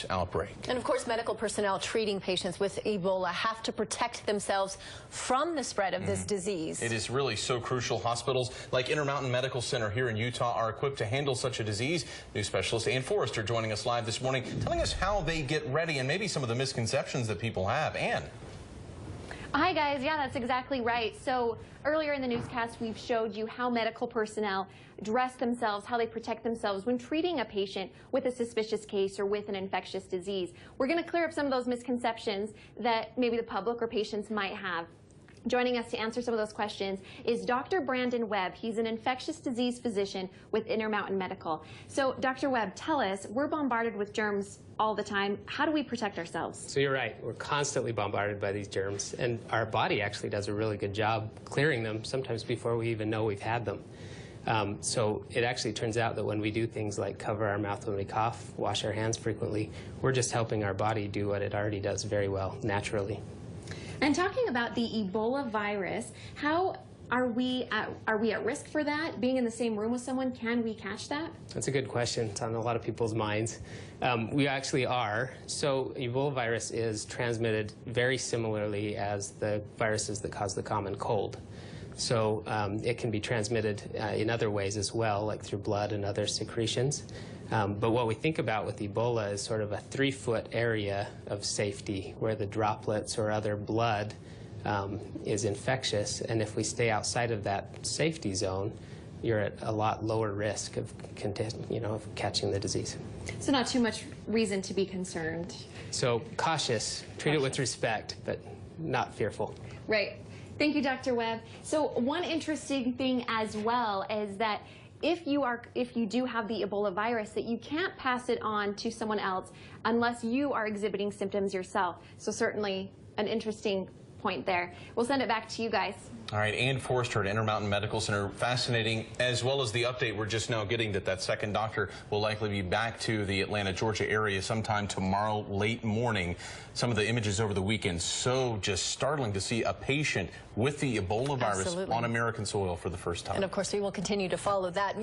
this outbreak. And of course, medical personnel treating patients with Ebola have to protect themselves from the spread of this disease. It is really so crucial. Hospitals like Intermountain Medical Center here in Utah are equipped to handle such a disease. News specialist AnneForester joining us live this morning, telling us how they get ready and maybe some of the misconceptions that people have. Anne. Hi guys, yeah, that's exactly right. So earlier in the newscast, we've showed you how medical personnel dress themselves, how they protect themselves when treating a patient with a suspicious case or with an infectious disease. We're going to clear up some of those misconceptions that maybe the public or patients might have. Joining us to answer some of those questions is Dr. Brandon Webb. He's an infectious disease physician with Intermountain Medical. So, Dr. Webb, tell us, we're bombarded with germs all the time. How do we protect ourselves? So you're right. We're constantly bombarded by these germs, and our body actually does a really good job clearing them, sometimes before we even know we've had them. So it actually turns out that when we do things like cover our mouth when we cough, wash our hands frequently, we're just helping our body do what it already does very well, naturally. And talking about the Ebola virus, how are we at risk for that? Being in the same room with someone, can we catch that? That's a good question. It's on a lot of people's minds. We actually are. So Ebola virus is transmitted very similarly as the viruses that cause the common cold. So it can be transmitted in other ways as well, like through blood and other secretions. But what we think about with Ebola is sort of a 3-foot area of safety where the droplets or other blood is infectious. And if we stay outside of that safety zone, you're at a lot lower risk of catching the disease. So not too much reason to be concerned. So cautious, treat it with respect, but not fearful. Right. Thank you, Dr. Webb. So one interesting thing as well is that if you do have the Ebola virus, that you can't pass it on to someone else unless you are exhibiting symptoms yourself. So certainly an interesting point there. We'll send it back to you guys. All right, AnneForester at Intermountain Medical Center. Fascinating, as well as the update we're just now getting that second doctor will likely be back to the Atlanta, Georgia area sometime tomorrow late morning. Some of the images over the weekend, so just startling to see a patient with the Ebola virus on American soil for the first time. And of course, we will continue to follow that.